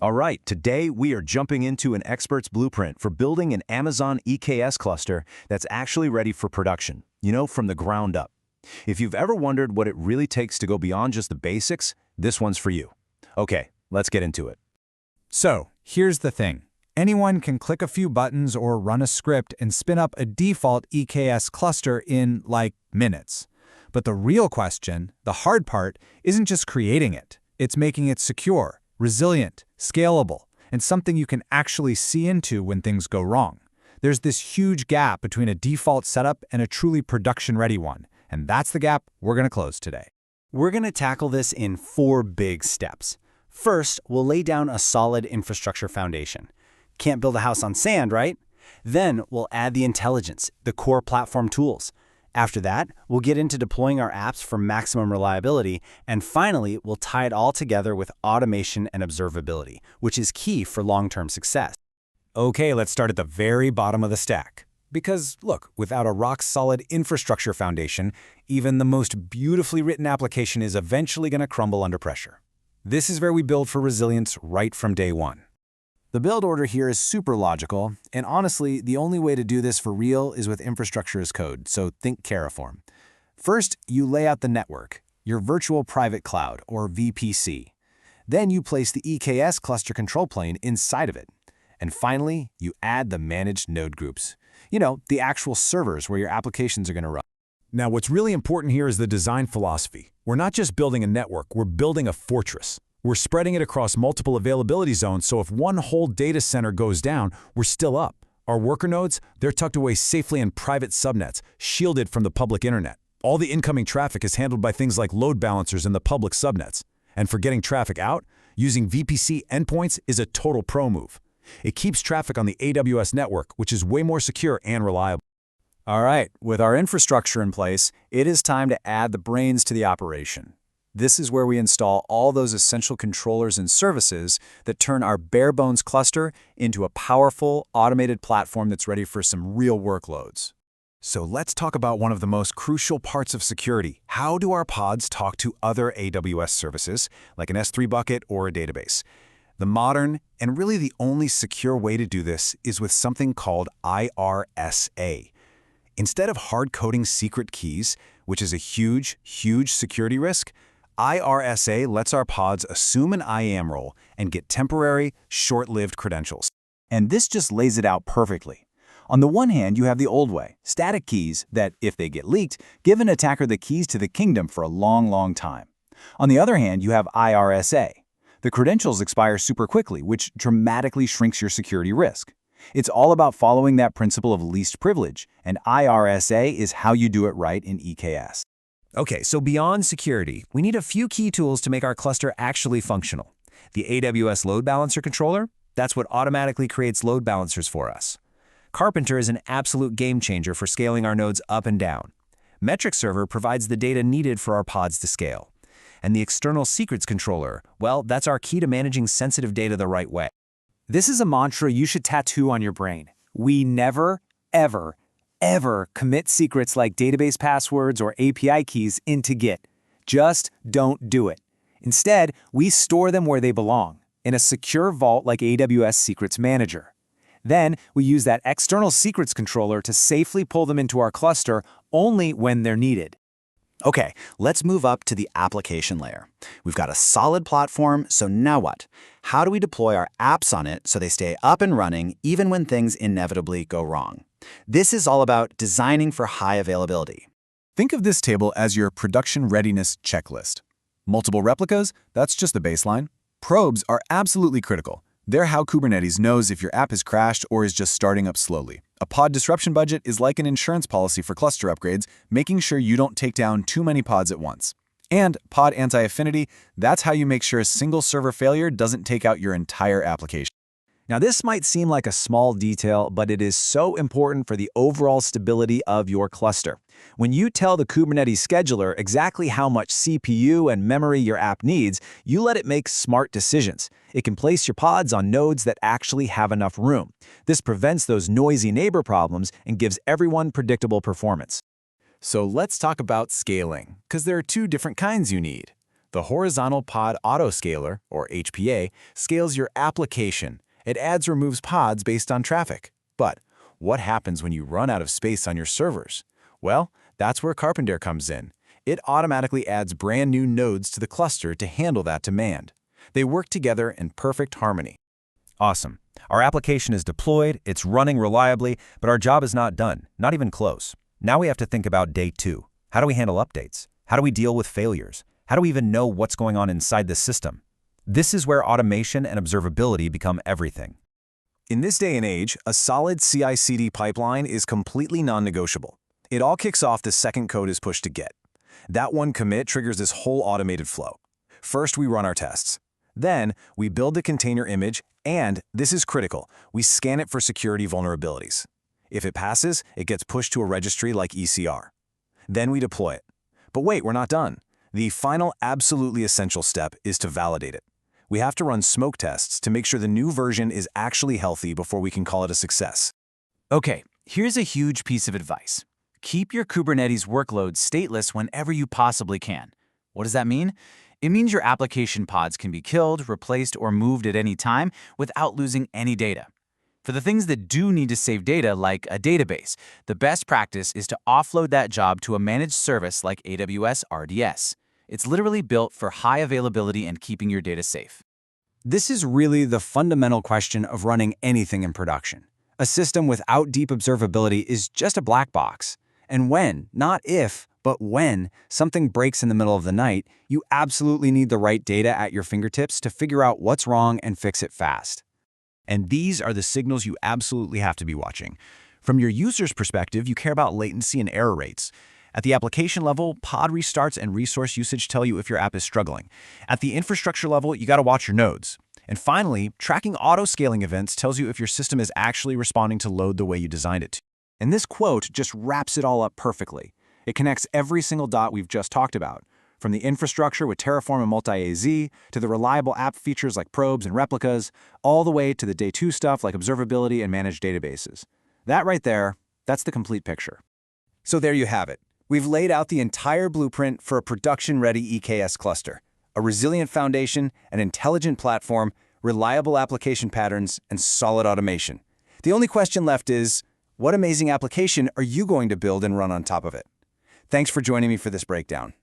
All right, today we are jumping into an expert's blueprint for building an Amazon EKS cluster that's actually ready for production, from the ground up. If you've ever wondered what it really takes to go beyond just the basics, this one's for you. Okay, let's get into it. So, here's the thing. Anyone can click a few buttons or run a script and spin up a default EKS cluster in, minutes. But the real question, the hard part, isn't just creating it. It's making it secure, resilient, scalable, and something you can actually see into when things go wrong. There's this huge gap between a default setup and a truly production-ready one, and that's the gap we're going to close today. We're going to tackle this in 4 big steps. First, we'll lay down a solid infrastructure foundation. Can't build a house on sand, right? Then we'll add the intelligence, the core platform tools. After that, we'll get into deploying our apps for maximum reliability, and finally, we'll tie it all together with automation and observability, which is key for long-term success. Okay, let's start at the very bottom of the stack. Because, look, without a rock-solid infrastructure foundation, even the most beautifully written application is eventually going to crumble under pressure. This is where we build for resilience right from day one. The build order here is super logical, and honestly, the only way to do this for real is with infrastructure as code, so think Terraform. First, you lay out the network, your virtual private cloud, or VPC. Then you place the EKS cluster control plane inside of it. And finally, you add the managed node groups. The actual servers where your applications are going to run. Now, what's really important here is the design philosophy. We're not just building a network, we're building a fortress. We're spreading it across multiple availability zones, so if one whole data center goes down, we're still up. Our worker nodes, they're tucked away safely in private subnets, shielded from the public internet. All the incoming traffic is handled by things like load balancers in the public subnets. And for getting traffic out, using VPC endpoints is a total pro move. It keeps traffic on the AWS network, which is way more secure and reliable. All right, with our infrastructure in place, it is time to add the brains to the operation. This is where we install all those essential controllers and services that turn our bare-bones cluster into a powerful, automated platform that's ready for some real workloads. So let's talk about one of the most crucial parts of security. How do our pods talk to other AWS services, like an S3 bucket or a database? The modern, and really the only secure way to do this, is with something called IRSA. Instead of hard-coding secret keys, which is a huge, huge security risk, IRSA lets our pods assume an IAM role and get temporary, short-lived credentials. And this just lays it out perfectly. On the one hand, you have the old way, static keys that, if they get leaked, give an attacker the keys to the kingdom for a long, long time. On the other hand, you have IRSA. The credentials expire super quickly, which dramatically shrinks your security risk. It's all about following that principle of least privilege, and IRSA is how you do it right in EKS. Okay, so beyond security, we need a few key tools to make our cluster actually functional. The AWS Load Balancer controller, that's what automatically creates load balancers for us. Carpenter is an absolute game changer for scaling our nodes up and down. Metric Server provides the data needed for our pods to scale. And the External Secrets controller, well, that's our key to managing sensitive data the right way. This is a mantra you should tattoo on your brain. We never, ever commit secrets like database passwords or API keys into Git. Just don't do it. Instead, we store them where they belong, in a secure vault like AWS Secrets Manager. Then, we use that external secrets controller to safely pull them into our cluster only when they're needed. Okay, let's move up to the application layer. We've got a solid platform, so now what? How do we deploy our apps on it so they stay up and running even when things inevitably go wrong? This is all about designing for high availability. Think of this table as your production readiness checklist. Multiple replicas, that's just the baseline. Probes are absolutely critical. They're how Kubernetes knows if your app has crashed or is just starting up slowly. A pod disruption budget is like an insurance policy for cluster upgrades, making sure you don't take down too many pods at once. And pod anti-affinity, that's how you make sure a single server failure doesn't take out your entire application. Now, this might seem like a small detail, but it is so important for the overall stability of your cluster. When you tell the Kubernetes scheduler exactly how much CPU and memory your app needs, you let it make smart decisions. It can place your pods on nodes that actually have enough room. This prevents those noisy neighbor problems and gives everyone predictable performance. So let's talk about scaling, because there are 2 different kinds you need. The horizontal pod autoscaler, or HPA, scales your application. It adds or removes pods based on traffic. But what happens when you run out of space on your servers? Well, that's where Carpenter comes in. It automatically adds brand new nodes to the cluster to handle that demand. They work together in perfect harmony. Awesome. Our application is deployed, it's running reliably, but our job is not done, not even close. Now we have to think about day 2. How do we handle updates? How do we deal with failures? How do we even know what's going on inside the system? This is where automation and observability become everything. In this day and age, a solid CI/CD pipeline is completely non-negotiable. It all kicks off the second code is pushed to Git. That one commit triggers this whole automated flow. First, we run our tests. Then, we build the container image, and, this is critical, we scan it for security vulnerabilities. If it passes, it gets pushed to a registry like ECR. Then we deploy it. But wait, we're not done. The final absolutely essential step is to validate it. We have to run smoke tests to make sure the new version is actually healthy before we can call it a success. Okay, here's a huge piece of advice. Keep your Kubernetes workloads stateless whenever you possibly can. What does that mean? It means your application pods can be killed, replaced, or moved at any time without losing any data. For the things that do need to save data, like a database, the best practice is to offload that job to a managed service like AWS RDS. It's literally built for high availability and keeping your data safe. This is really the fundamental question of running anything in production. A system without deep observability is just a black box. And when, not if, but when, something breaks in the middle of the night, you absolutely need the right data at your fingertips to figure out what's wrong and fix it fast. And these are the signals you absolutely have to be watching. From your user's perspective, you care about latency and error rates. At the application level, pod restarts and resource usage tell you if your app is struggling. At the infrastructure level, you got to watch your nodes. And finally, tracking auto-scaling events tells you if your system is actually responding to load the way you designed it to. And this quote just wraps it all up perfectly. It connects every single dot we've just talked about, from the infrastructure with Terraform and Multi-AZ, to the reliable app features like probes and replicas, all the way to the day 2 stuff like observability and managed databases. That right there, that's the complete picture. So there you have it. We've laid out the entire blueprint for a production-ready EKS cluster, a resilient foundation, an intelligent platform, reliable application patterns, and solid automation. The only question left is, what amazing application are you going to build and run on top of it? Thanks for joining me for this breakdown.